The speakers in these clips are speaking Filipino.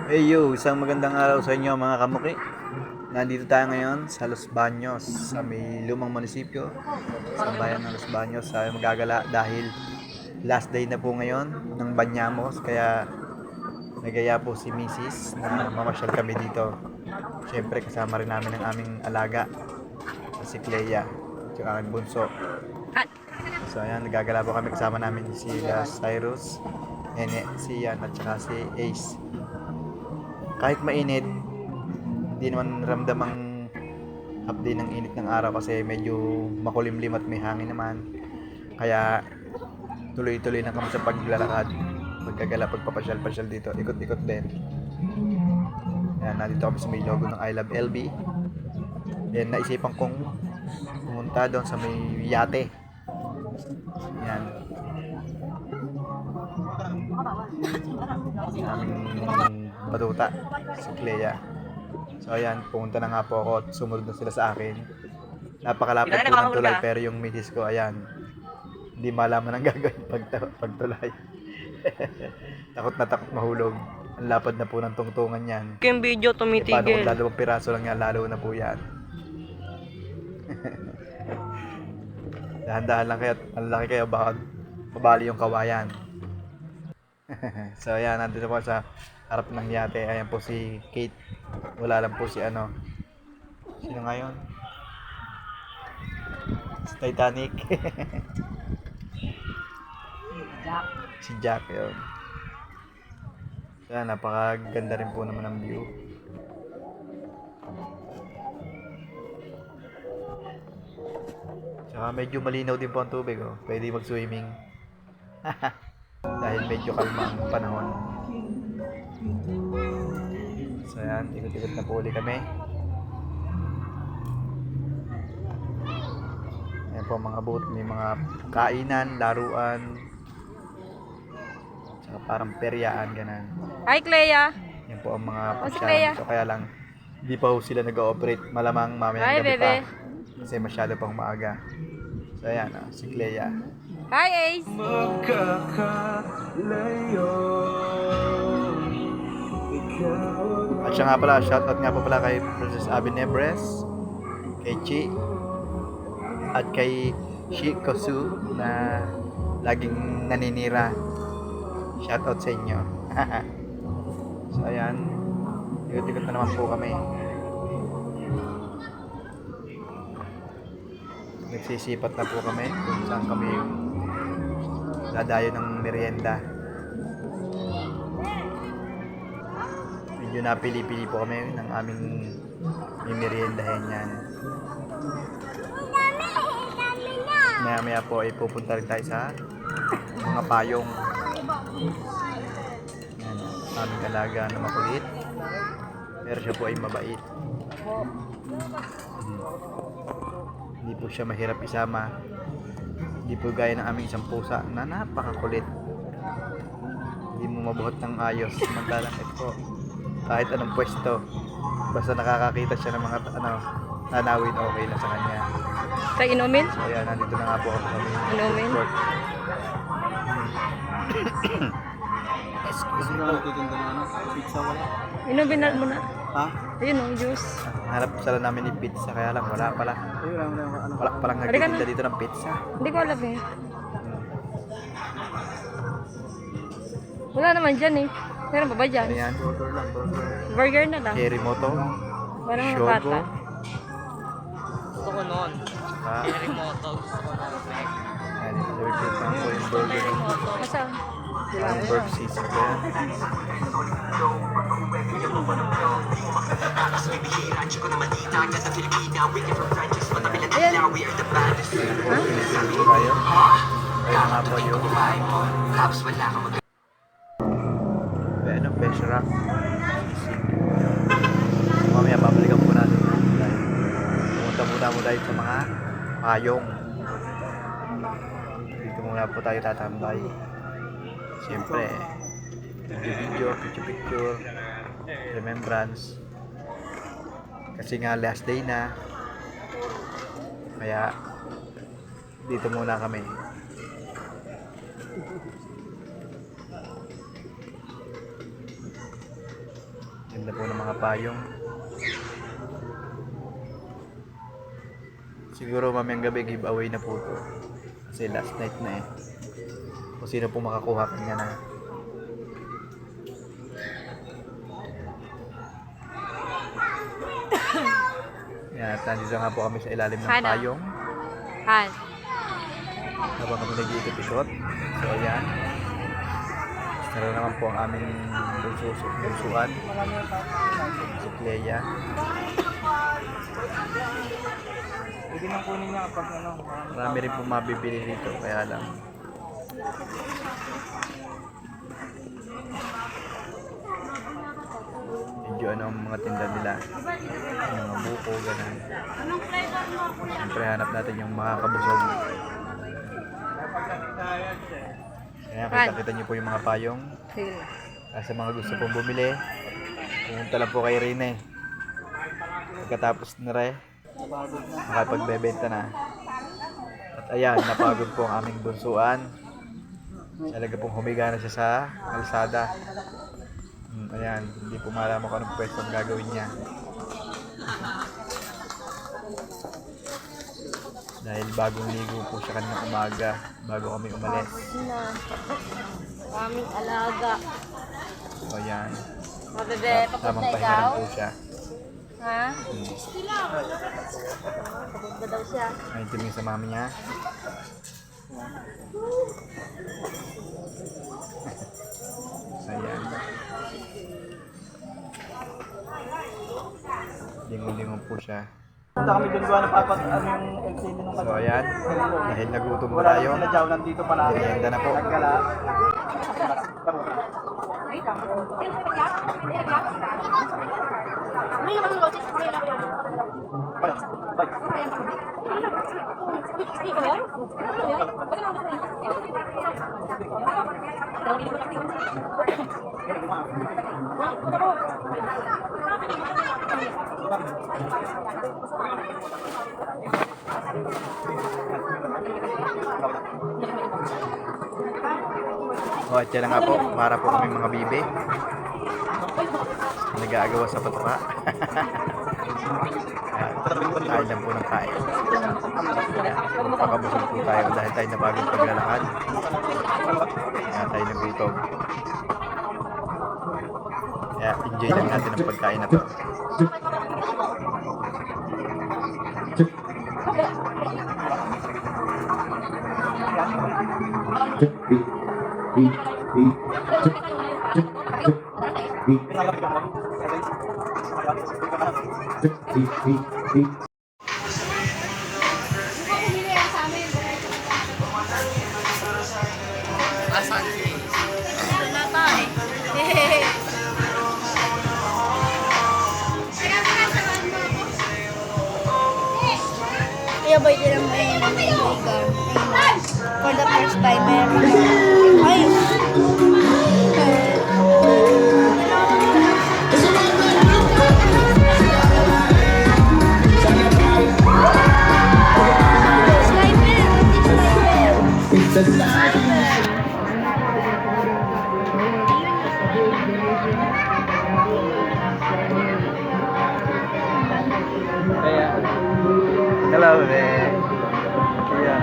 Hey yo, isang magandang araw sa inyo mga kamuki. Nandito tayo ngayon sa Los Baños, sa may lumang munisipyo, sa bayan ng Los Baños, sa magagala dahil last day na po ngayon ng Banyamos, kaya nagaya po si Mrs. na mamasyal kami dito. Siyempre kasama rin namin ang aming alaga, si Clea, at yung aking bunso. So ayan, nagagala po kami, kasama namin si Cyrus, Nene, si Ian at saka si Ace. Kahit mainit, hindi naman ramdamang hapdi ng init ng araw kasi medyo makulimlim at may hangin naman. Kaya tuloy-tuloy na kami sa paglalakad, pagkagala, pagpapasyal-pasyal dito, ikot-ikot din. Ayan, nandito kami sa may logo ng I Love LB. Then naisipan kong pumunta doon sa may yate. Ayan. Aming batuta, si Clea. So ayan, pumunta na nga po ako at sumunod na sila sa akin. Napakalapit po ng tulay pero yung misis ko, ayan, hindi malaman ang gagawin pagtulay. Takot na takot mahulog. Ang lapad na po ng tungtungan yan. Yung video Paano kung tumitigil. dalawang piraso lang yan, lalo na po yan. Dahan-dahan lang kayo, malaki kayo, baka mabali yung kawayan. So ayan, nandito po sa harap ng yate. Ayan po si Kate. Wala lang po si ano. Sino ngayon? Si Titanic. Si Jack yun. So ayan, napakaganda rin po naman ang view. Tsaka medyo malinaw din po ang tubig, oh. Pwede mag-swimming. Dahil medyo kalma ang panahon. So yan, ikot-ikot na po ulit kami. Ayan po mga boat, may mga kainan, laruan, tsaka parang peryaan, ganun. Hi, Clea. Yan po ang mga si Clea. pasyalan. So kaya lang, hindi pa po sila nag-ooperate. Malamang mamayang Hi, gabi bebe. pa. Kasi masyado pang maaga. So ayan, si Clea. Hi, Ace. At siya nga pala, shoutout nga po pala kay Princess Abby Nebres, kay Chi, at kay Shikosu na laging naninira. Shoutout sa inyo. So ayan, ikot-ikot na naman po kami. Nagsisipat na po kami kung saan kami dadayo ng merienda. Medyo napili-pili po kami ng aming meriendahin yan. Maya-maya po ay pupunta rin tayo sa mga payong. Yan, aming alaga na makulit. Pero siya po ay mabait. Hindi po siya mahirap isama. Hindi po gaya ng aming isang pusa na napakakulit. Hindi mo mabuhat ng ayos. Samantalang ito, kahit anong pwesto, basta nakakakita siya ng mga tanawin, okay na sa kanya. Tayo inumin? So ayan, nandito na nga po kami. Inumin? Excuse me po. Pizza wala? Inumin na muna. Ha? Ayun, oh, juice. Hanap sila namin ng pizza, kaya lang wala pala. Wala palang Halika nagtitinda na. dito ng pizza. Hindi ko alam eh. Wala naman dyan eh. Meron pa ba dyan? Ayan, Burger na lang. Cherry Moto, Parang mga Shogo, bata. Gusto ko nun. ha? Cherry Moto. Gusto ko nun. Ayan, i-order lang po yung burger ng Masa? Hamburg season ko yan. Ayan. Ayan po, tayo. Ayan nga po yung ano, fish wrap. Mamaya babalikan po natin yan. Pumunta muna mo tayo sa mga payong. Dito muna po tayo tatambay. Siyempre, video, picture, remembrance. Kasi nga last day na. Kaya dito muna kami. Ganda po ng mga payong. Siguro mamayang gabi giveaway na po to. Kasi last night na eh. Kung sino po makakuha kanya na. Yan, at nandito nga po kami sa ilalim ng Hana. payong. Han. Habang kami nag-iikot-ikot. So ayan. Naroon naman po ang aming bunsuan. Si Clea. Pwede nang kunin niya kapag ano. Marami rin po mabibili dito. Kaya lang. Medyo ano ang mga tinda nila. Yung mga buko, ganun. Siyempre hanap natin yung makakabusog. Kaya kita niyo po yung mga payong. Sige na. Sa mga gusto pong bumili, pumunta lang po kay Rene. Pagkatapos na rin, makapagbebenta na. At ayan, napagod po ang aming bunsuan. Talaga pong humiga na siya sa kalsada. Ayan, hindi po malaman kung anong pwesto ang gagawin niya. Dahil bagong ligo po siya kanina umaga, bago kami umalis. Na. Aming alaga. So ayan, Mabebe, tamang papunta pahinga ikaw? lang po siya. Ha? Pagod ba daw siya? Ay, tumingin sa mami niya. Ayan. Lingon-lingon po siya. Punta kami dun ba napapat ano yung LCD nung So ayan, dahil nagutom po tayo, sila Jow nandito pala. merienda na po. Nagkala. O at yan na nga po, para po kami mga bibe. Nag-aagawa sa patuka. Kain lang po ng kain. Pakabusog po tayo dahil tayo napagod paglalakad. Kaya tayo nagutom. Kaya enjoy lang natin ang pagkain na to. Wala pa eh. Kaya ba ito lang for the first time ay Hello, man. Yeah.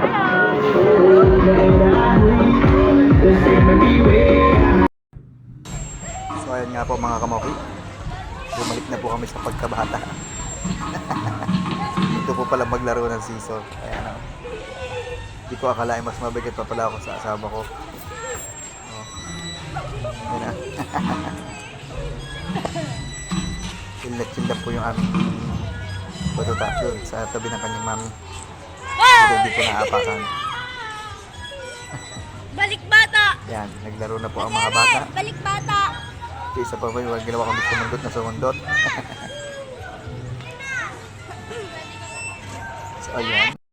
So ayan nga po mga kamoki. Bumalik na po kami sa pagkabata. Ito po pala maglaro ng seesaw. Ayan o. Hindi ko akalain mas mabigat pa pala ako sa asawa ko. Oh. Ayan na. Chill na po yung aming patutakyon sa tabi ng kanyang mami. Pero hindi ko naapakan. balik bata. Yan, naglaro na po ang mga bata. Balik bata. Isa pa po yung ginawa kami sumundot na sumundot. So ayan.